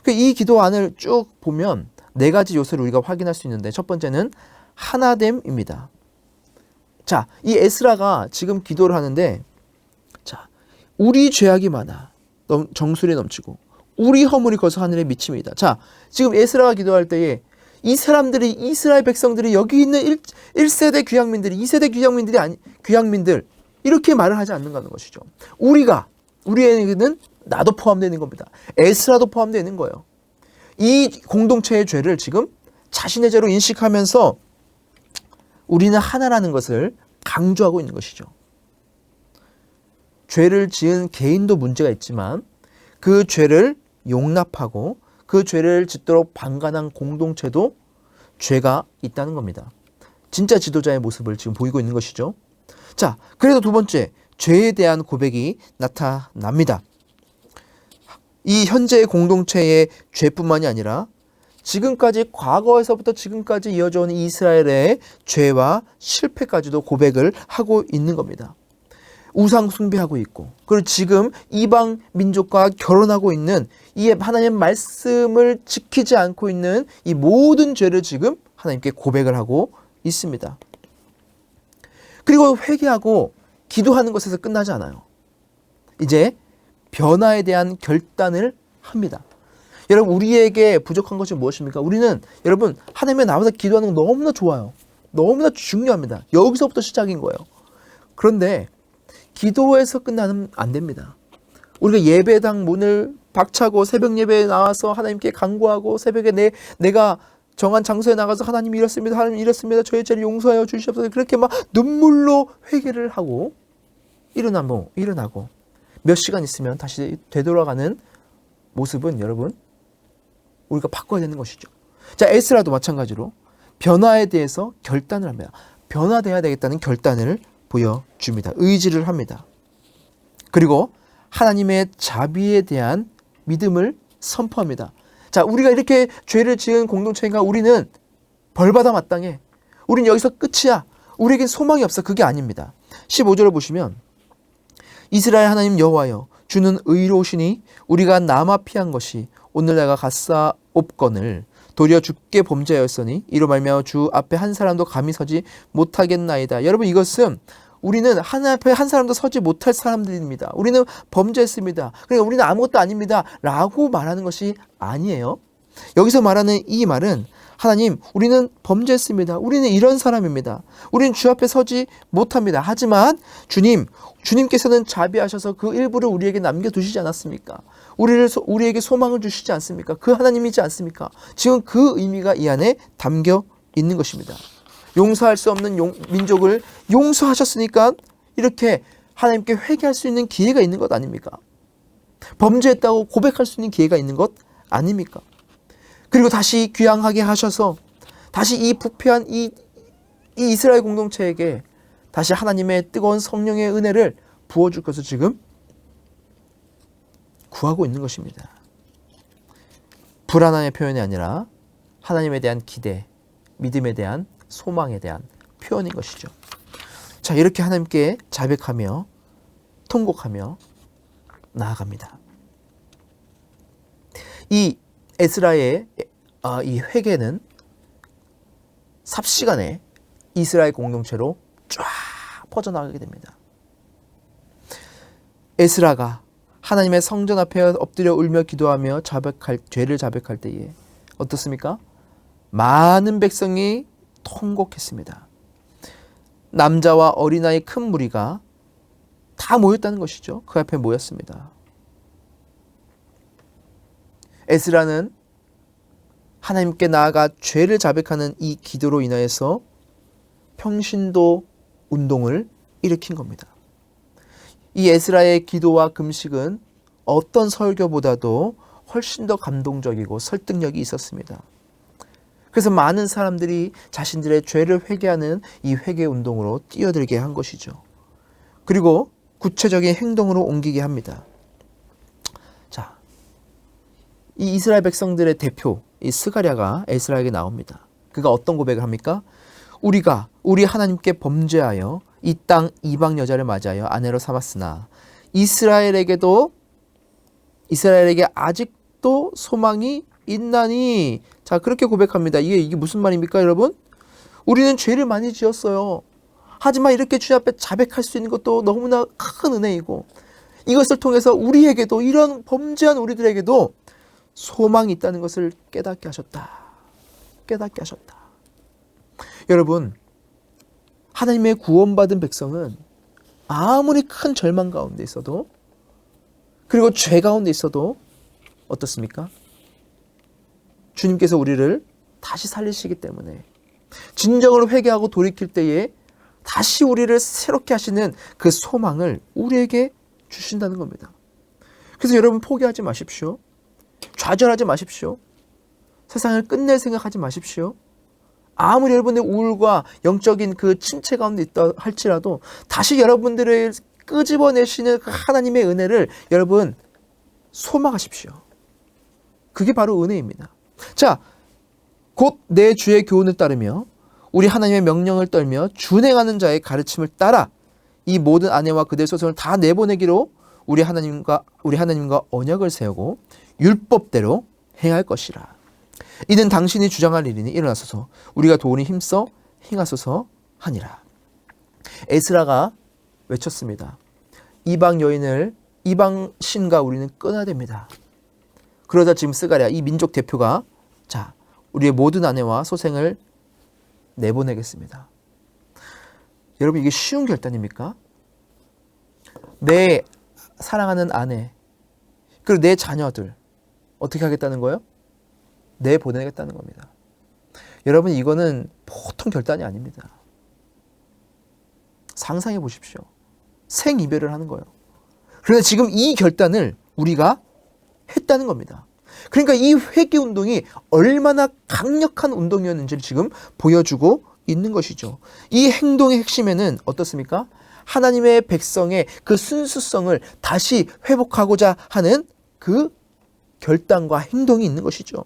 이 기도 안을 쭉 보면 네 가지 요소를 우리가 확인할 수 있는데 첫 번째는 하나됨입니다. 자, 이 에스라가 지금 기도를 하는데 자, 우리 죄악이 많아 정술이 넘치고 우리 허물이 거서 하늘에 미침이다. 자, 지금 에스라가 기도할 때에 이 사람들이 이스라엘 백성들이 여기 있는 1세대 귀향민들이 2세대 귀향민들 이렇게 말을 하지 않는다는 것이죠. 우리에게는 나도 포함되는 겁니다. 에스라도 포함되는 거예요. 이 공동체의 죄를 지금 자신의 죄로 인식하면서 우리는 하나라는 것을 강조하고 있는 것이죠. 죄를 지은 개인도 문제가 있지만 그 죄를 용납하고 그 죄를 짓도록 방관한 공동체도 죄가 있다는 겁니다. 진짜 지도자의 모습을 지금 보이고 있는 것이죠. 자, 그래서 두 번째, 죄에 대한 고백이 나타납니다. 이 현재의 공동체의 죄뿐만이 아니라 지금까지 과거에서부터 지금까지 이어져 온 이스라엘의 죄와 실패까지도 고백을 하고 있는 겁니다. 우상 숭배하고 있고 그리고 지금 이방 민족과 결혼하고 있는 이 하나님의 말씀을 지키지 않고 있는 이 모든 죄를 지금 하나님께 고백을 하고 있습니다. 그리고 회개하고 기도하는 것에서 끝나지 않아요. 이제 변화에 대한 결단을 합니다. 여러분, 우리에게 부족한 것이 무엇입니까? 우리는 여러분 하나님의 나와서 기도하는 거 너무나 좋아요. 너무나 중요합니다. 여기서부터 시작인 거예요. 그런데 기도에서 끝나면 안 됩니다. 우리가 예배당 문을 박차고 새벽 예배에 나와서 하나님께 간구하고 새벽에 내가 정한 장소에 나가서 하나님 이렇습니다. 하나님 이렇습니다. 저의 죄를 용서하여 주시옵소서. 그렇게 막 눈물로 회개를 하고 일어나고 몇 시간 있으면 다시 되돌아가는 모습은 여러분 우리가 바꿔야 되는 것이죠. 자, 에스라도 마찬가지로 변화에 대해서 결단을 합니다. 변화돼야 되겠다는 결단을 보여줍니다. 의지를 합니다. 그리고 하나님의 자비에 대한 믿음을 선포합니다. 자, 우리가 이렇게 죄를 지은 공동체인가 우리는 벌받아 마땅해. 우린 여기서 끝이야. 우리에겐 소망이 없어. 그게 아닙니다. 15절을 보시면 이스라엘 하나님 여호와여 주는 의로우시니 우리가 남아 피한 것이 오늘 내가 갓사옵거늘 도리어 주께 범죄하였으니 이로 말미암아 주 앞에 한 사람도 감히 서지 못하겠나이다. 여러분, 이것은 우리는 하나님 앞에 한 사람도 서지 못할 사람들입니다. 우리는 범죄했습니다. 그러니까 우리는 아무것도 아닙니다. 라고 말하는 것이 아니에요. 여기서 말하는 이 말은 하나님, 우리는 범죄했습니다. 우리는 이런 사람입니다. 우리는 주 앞에 서지 못합니다. 하지만 주님께서는 자비하셔서 그 일부를 우리에게 남겨두시지 않았습니까? 우리에게 소망을 주시지 않습니까? 그 하나님이지 않습니까? 지금 그 의미가 이 안에 담겨 있는 것입니다. 용서할 수 없는 민족을 용서하셨으니까 이렇게 하나님께 회개할 수 있는 기회가 있는 것 아닙니까? 범죄했다고 고백할 수 있는 기회가 있는 것 아닙니까? 그리고 다시 귀향하게 하셔서 다시 이 부패한 이 이스라엘 공동체에게 다시 하나님의 뜨거운 성령의 은혜를 부어줄 것을 지금 구하고 있는 것입니다. 불안함의 표현이 아니라 하나님에 대한 기대, 믿음에 대한 소망에 대한 표현인 것이죠. 자, 이렇게 하나님께 자백하며 통곡하며 나아갑니다. 이 에스라의 이 회개는 삽시간에 이스라엘 공동체로 쫙 퍼져나가게 됩니다. 에스라가 하나님의 성전 앞에 엎드려 울며 기도하며 죄를 자백할 때에 어떻습니까? 많은 백성이 통곡했습니다. 남자와 어린아이 큰 무리가 다 모였다는 것이죠. 그 앞에 모였습니다. 에스라는 하나님께 나아가 죄를 자백하는 이 기도로 인하여서 평신도 운동을 일으킨 겁니다. 이 에스라의 기도와 금식은 어떤 설교보다도 훨씬 더 감동적이고 설득력이 있었습니다. 그래서 많은 사람들이 자신들의 죄를 회개하는 이 회개 운동으로 뛰어들게 한 것이죠. 그리고 구체적인 행동으로 옮기게 합니다. 자, 이 이스라엘 백성들의 대표 이 스가랴가 에스라에게 나옵니다. 그가 어떤 고백을 합니까? 우리 하나님께 범죄하여 이 땅 이방 여자를 맞이하여 아내로 삼았으나 이스라엘에게 아직도 소망이 있나니. 자, 그렇게 고백합니다. 이게 무슨 말입니까, 여러분? 우리는 죄를 많이 지었어요. 하지만 이렇게 주님 앞에 자백할 수 있는 것도 너무나 큰 은혜이고 이것을 통해서 우리에게도 이런 범죄한 우리들에게도 소망이 있다는 것을 깨닫게 하셨다. 여러분, 하나님의 구원받은 백성은 아무리 큰 절망 가운데 있어도 그리고 죄 가운데 있어도 어떻습니까? 주님께서 우리를 다시 살리시기 때문에 진정으로 회개하고 돌이킬 때에 다시 우리를 새롭게 하시는 그 소망을 우리에게 주신다는 겁니다. 그래서 여러분 포기하지 마십시오. 좌절하지 마십시오. 세상을 끝낼 생각하지 마십시오. 아무리 여러분의 우울과 영적인 그 침체 가운데 있다 할지라도 다시 여러분들을 끄집어내시는 그 하나님의 은혜를 여러분 소망하십시오. 그게 바로 은혜입니다. 자, 곧 내 주의 교훈을 따르며 우리 하나님의 명령을 떨며 준행하는 자의 가르침을 따라 이 모든 아내와 그들의 소송을 다 내보내기로 우리 하나님과 언약을 세우고 율법대로 행할 것이라. 이는 당신이 주장할 일이니 일어나소서 우리가 도우니 힘써 행하소서 하니라. 에스라가 외쳤습니다. 이방 여인을 이방 신과 우리는 끊어야 됩니다. 그러자 지금 스가랴 이 민족 대표가 자, 우리의 모든 아내와 소생을 내보내겠습니다. 여러분, 이게 쉬운 결단입니까? 내 사랑하는 아내 그리고 내 자녀들 어떻게 하겠다는 거예요? 내보내겠다는 겁니다. 여러분, 이거는 보통 결단이 아닙니다. 상상해 보십시오. 생이별을 하는 거예요. 그런데 지금 이 결단을 우리가 했다는 겁니다. 그러니까 이 회개운동이 얼마나 강력한 운동이었는지를 지금 보여주고 있는 것이죠. 이 행동의 핵심에는 어떻습니까? 하나님의 백성의 그 순수성을 다시 회복하고자 하는 그 결단과 행동이 있는 것이죠.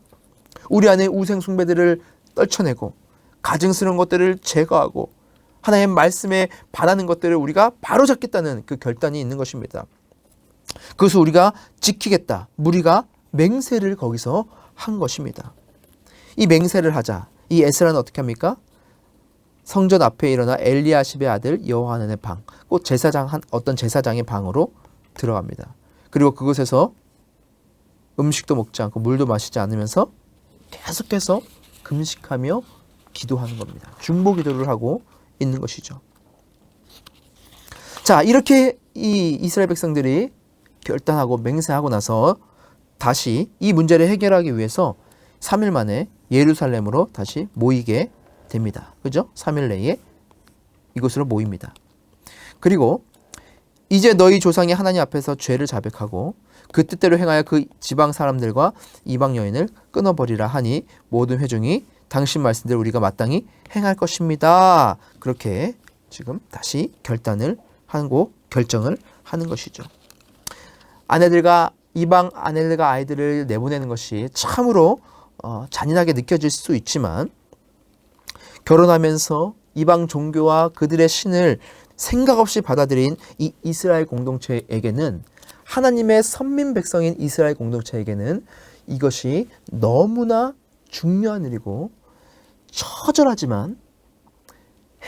우리 안에 우상 숭배들을 떨쳐내고 가증스러운 것들을 제거하고 하나님의 말씀에 반하는 것들을 우리가 바로잡겠다는 그 결단이 있는 것입니다. 그것을 우리가 지키겠다. 무리가 맹세를 거기서 한 것입니다. 이 맹세를 하자. 이 에스라는 어떻게 합니까? 성전 앞에 일어나 엘리야십의 아들 여호하난의 방, 곧 제사장 어떤 제사장의 방으로 들어갑니다. 그리고 그곳에서 음식도 먹지 않고 물도 마시지 않으면서 계속해서 금식하며 기도하는 겁니다. 중보 기도를 하고 있는 것이죠. 자, 이렇게 이 이스라엘 백성들이 결단하고 맹세하고 나서 다시 이 문제를 해결하기 위해서 3일 만에 예루살렘으로 다시 모이게 됩니다. 그죠? 3일 내에 이곳으로 모입니다. 그리고 이제 너희 조상이 하나님 앞에서 죄를 자백하고 그 뜻대로 행하여 그 지방 사람들과 이방 여인을 끊어버리라 하니 모든 회중이 당신 말씀대로 우리가 마땅히 행할 것입니다. 그렇게 지금 다시 결단을 하고 결정을 하는 것이죠. 이방 아내들과 아이들을 내보내는 것이 참으로 잔인하게 느껴질 수 있지만 결혼하면서 이방 종교와 그들의 신을 생각 없이 받아들인 이 이스라엘 공동체에게는, 하나님의 선민 백성인 이스라엘 공동체에게는 이것이 너무나 중요한 일이고 처절하지만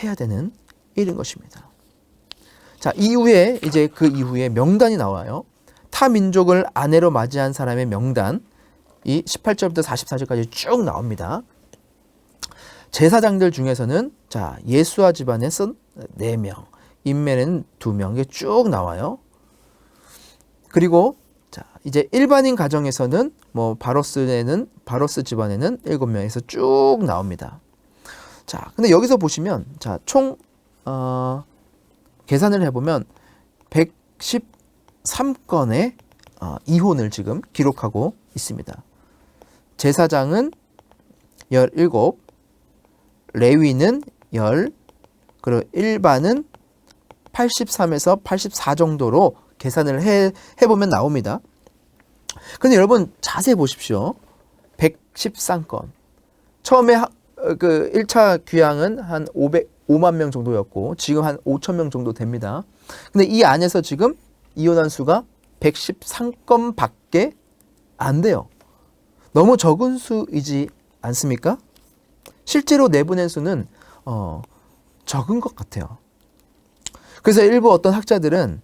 해야 되는 일인 것입니다. 자, 이후에 이제 그 이후에 명단이 나와요. 타 민족을 아내로 맞이한 사람의 명단, 이 18절부터 44절까지 쭉 나옵니다. 제사장들 중에서는 자, 예수아 집안에서 4명, 인멜에는 2명, 이게 쭉 나와요. 그리고 자, 이제 일반인 가정에서는 뭐 바로스 집안에는 7명에서 쭉 나옵니다. 자, 근데 여기서 보시면 자, 총 계산을 해보면 113건의 이혼을 지금 기록하고 있습니다. 제사장은 17, 레위는 10, 그리고 일반은 83에서 84 정도로 계산을 해보면 나옵니다. 그런데 여러분 자세히 보십시오. 113건. 처음에 그 1차 귀향은 한 5만 명 정도였고 지금 한 5천 명 정도 됩니다. 근데 이 안에서 지금 이혼한 수가 113건밖에 안 돼요. 너무 적은 수이지 않습니까? 실제로 내보낸 수는 적은 것 같아요. 그래서 일부 어떤 학자들은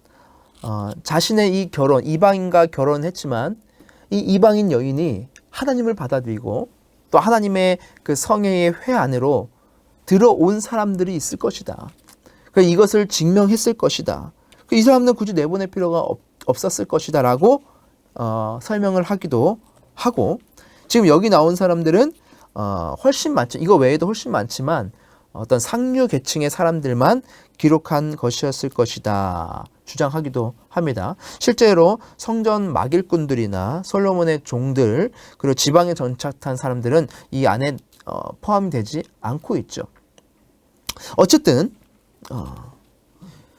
자신의 이 결혼, 이방인과 결혼했지만 이 이방인 여인이 하나님을 받아들이고 또 하나님의 그 성회의 회 안으로 들어온 사람들이 있을 것이다. 이것을 증명했을 것이다. 이 사람들은 굳이 내보낼 필요가 없었을 것이다 라고 설명을 하기도 하고, 지금 여기 나온 사람들은 훨씬 많죠. 이거 외에도 훨씬 많지만 어떤 상류 계층의 사람들만 기록한 것이었을 것이다 주장하기도 합니다. 실제로 성전 막일꾼들이나 솔로몬의 종들, 그리고 지방에 정착한 사람들은 이 안에 포함되지 않고 있죠. 어쨌든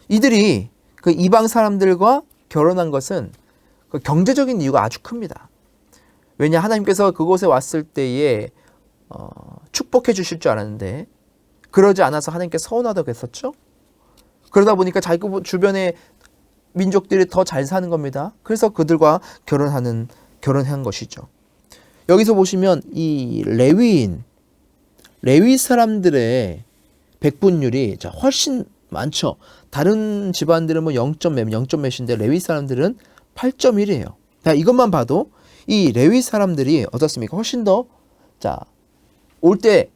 이들이 그 이방 사람들과 결혼한 것은 그 경제적인 이유가 아주 큽니다. 왜냐, 하나님께서 그곳에 왔을 때에 축복해 주실 줄 알았는데 그러지 않아서 하나님께 서운하다고 했었죠. 그러다 보니까 자기 주변의 민족들이 더 잘 사는 겁니다. 그래서 그들과 결혼한 것이죠. 여기서 보시면 이 레위 사람들의 백분율이 훨씬 많죠. 다른 집안들은 뭐 0점 몇인데 레위 사람들은 8.1이에요. 이것만 봐도 이 레위 사람들이 어떻습니까? 훨씬 더 올 때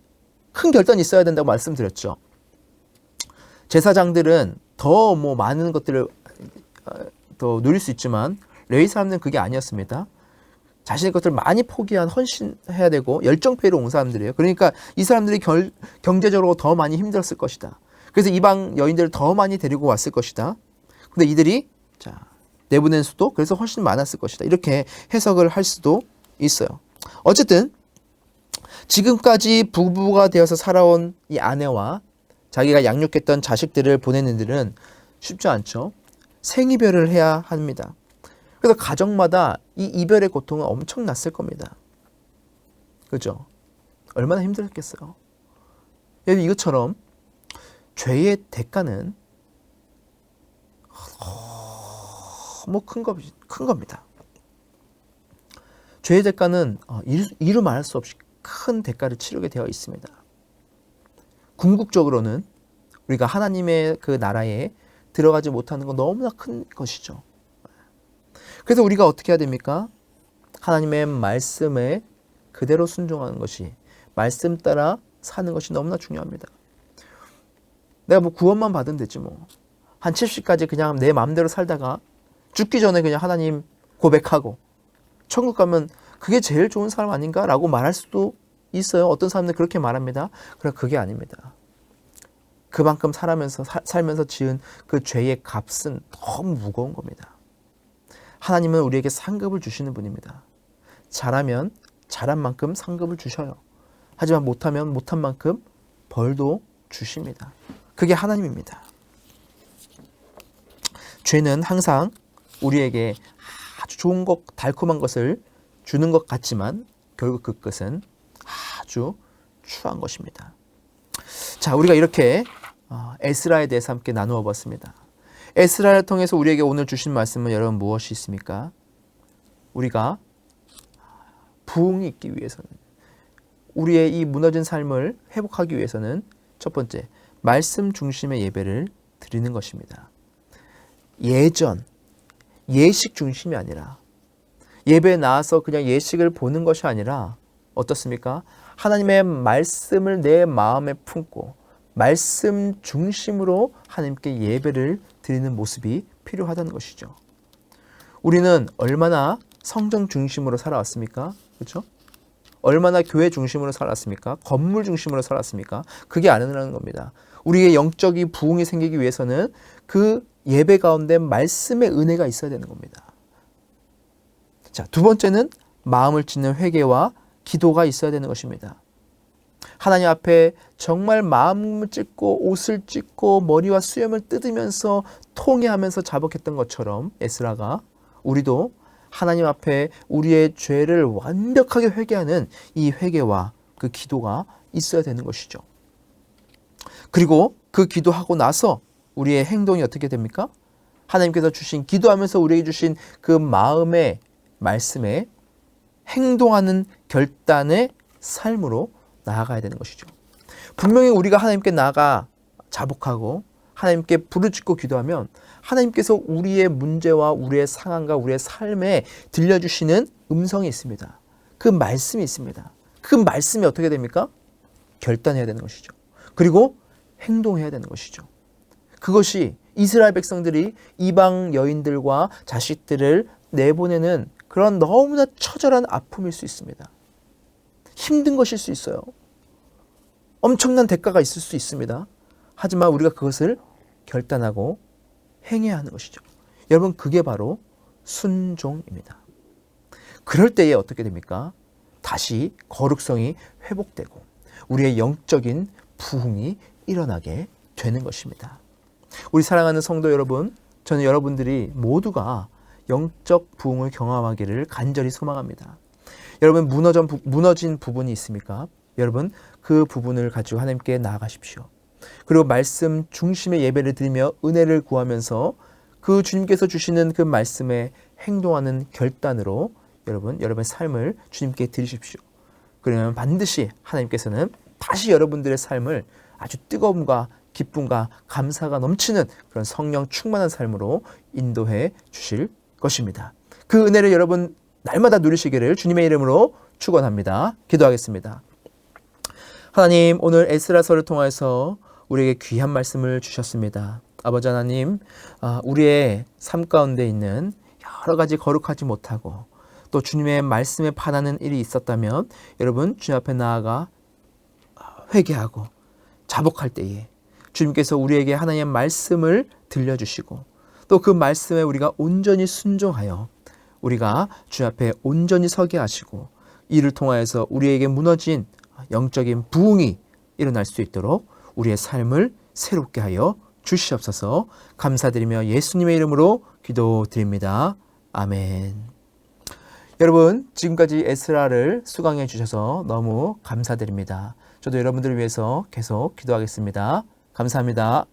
큰 결단이 있어야 된다고 말씀드렸죠. 제사장들은 더 뭐 많은 것들을 더 누릴 수 있지만 레위 사람들은 그게 아니었습니다. 자신의 것들을 많이 포기한, 헌신해야 되고 열정페이로 온 사람들이에요. 그러니까 이 사람들이 경제적으로 더 많이 힘들었을 것이다. 그래서 이방 여인들을 더 많이 데리고 왔을 것이다. 근데 이들이 내보낸 수도 그래서 훨씬 많았을 것이다. 이렇게 해석을 할 수도 있어요. 어쨌든 지금까지 부부가 되어서 살아온 이 아내와 자기가 양육했던 자식들을 보내는 일은 쉽지 않죠. 생이별을 해야 합니다. 그래서 가정마다 이 이별의 고통은 엄청났을 겁니다. 그죠? 얼마나 힘들었겠어요. 이것처럼 죄의 대가는 너무 큰 겁니다. 죄의 대가는 이루 말할 수 없이 큰 대가를 치르게 되어 있습니다. 궁극적으로는 우리가 하나님의 그 나라에 들어가지 못하는 건 너무나 큰 것이죠. 그래서 우리가 어떻게 해야 됩니까? 하나님의 말씀에 그대로 순종하는 것이, 말씀 따라 사는 것이 너무나 중요합니다. 내가 뭐 구원만 받으면 되지 뭐. 한 70까지 그냥 내 마음대로 살다가 죽기 전에 그냥 하나님 고백하고 천국 가면 그게 제일 좋은 삶 아닌가라고 말할 수도 있어요. 어떤 사람들 그렇게 말합니다. 그러나 그게 아닙니다. 그만큼 살면서 지은 그 죄의 값은 너무 무거운 겁니다. 하나님은 우리에게 상급을 주시는 분입니다. 잘하면 잘한 만큼 상급을 주셔요. 하지만 못하면 못한 만큼 벌도 주십니다. 그게 하나님입니다. 죄는 항상 우리에게 아주 좋은 것, 달콤한 것을 주는 것 같지만 결국 그 끝은 아주 추한 것입니다. 자, 우리가 이렇게 에스라에 대해서 함께 나누어 봤습니다. 에스라를 통해서 우리에게 오늘 주신 말씀은 여러분 무엇이 있습니까? 우리가 부흥이 있기 위해서는, 우리의 이 무너진 삶을 회복하기 위해서는 첫 번째, 말씀 중심의 예배를 드리는 것입니다. 예식 중심이 아니라, 예배에 나와서 그냥 예식을 보는 것이 아니라 어떻습니까? 하나님의 말씀을 내 마음에 품고 말씀 중심으로 하나님께 예배를 드리는 모습이 필요하다는 것이죠. 우리는 얼마나 성전 중심으로 살아왔습니까? 그렇죠? 얼마나 교회 중심으로 살았습니까? 건물 중심으로 살았습니까? 그게 아니라는 겁니다. 우리의 영적인 부흥이 생기기 위해서는 그 예배 가운데 말씀의 은혜가 있어야 되는 겁니다. 자, 두 번째는 마음을 찢는 회개와 기도가 있어야 되는 것입니다. 하나님 앞에 정말 마음을 찢고 옷을 찢고 머리와 수염을 뜯으면서 통회하면서 자복했던 것처럼 에스라가, 우리도 하나님 앞에 우리의 죄를 완벽하게 회개하는 이 회개와 그 기도가 있어야 되는 것이죠. 그리고 그 기도하고 나서 우리의 행동이 어떻게 됩니까? 하나님께서 주신, 기도하면서 우리에게 주신 그 마음의 말씀에 행동하는 결단의 삶으로 나아가야 되는 것이죠. 분명히 우리가 하나님께 나아가 자복하고 하나님께 부르짖고 기도하면 하나님께서 우리의 문제와 우리의 상황과 우리의 삶에 들려주시는 음성이 있습니다. 그 말씀이 있습니다. 그 말씀이 어떻게 됩니까? 결단해야 되는 것이죠. 그리고 행동해야 되는 것이죠. 그것이 이스라엘 백성들이 이방 여인들과 자식들을 내보내는 그런 너무나 처절한 아픔일 수 있습니다. 힘든 것일 수 있어요. 엄청난 대가가 있을 수 있습니다. 하지만 우리가 그것을 결단하고 행해야 하는 것이죠. 여러분, 그게 바로 순종입니다. 그럴 때에 어떻게 됩니까? 다시 거룩성이 회복되고 우리의 영적인 부흥이 일어나게 되는 것입니다. 우리 사랑하는 성도 여러분, 저는 여러분들이 모두가 영적 부흥을 경험하기를 간절히 소망합니다. 여러분, 무너진 부분이 있습니까? 여러분, 그 부분을 가지고 하나님께 나아가십시오. 그리고 말씀 중심의 예배를 드리며 은혜를 구하면서 그 주님께서 주시는 그 말씀에 행동하는 결단으로 여러분의 삶을 주님께 드리십시오. 그러면 반드시 하나님께서는 다시 여러분들의 삶을 아주 뜨거움과 기쁨과 감사가 넘치는 그런 성령 충만한 삶으로 인도해 주실 것입니다. 그 은혜를 여러분 날마다 누리시기를 주님의 이름으로 축원합니다. 기도하겠습니다. 하나님, 오늘 에스라서를 통해서 우리에게 귀한 말씀을 주셨습니다. 아버지 하나님, 우리의 삶 가운데 있는 여러 가지 거룩하지 못하고 또 주님의 말씀에 반하는 일이 있었다면 여러분 주님 앞에 나아가 회개하고 자복할 때에 주님께서 우리에게 하나님의 말씀을 들려주시고 또 그 말씀에 우리가 온전히 순종하여 우리가 주님 앞에 온전히 서게 하시고 이를 통하여서 우리에게 무너진 영적인 부흥이 일어날 수 있도록 우리의 삶을 새롭게 하여 주시옵소서. 감사드리며 예수님의 이름으로 기도드립니다. 아멘. 여러분, 지금까지 에스라를 수강해 주셔서 너무 감사드립니다. 저도 여러분들을 위해서 계속 기도하겠습니다. 감사합니다.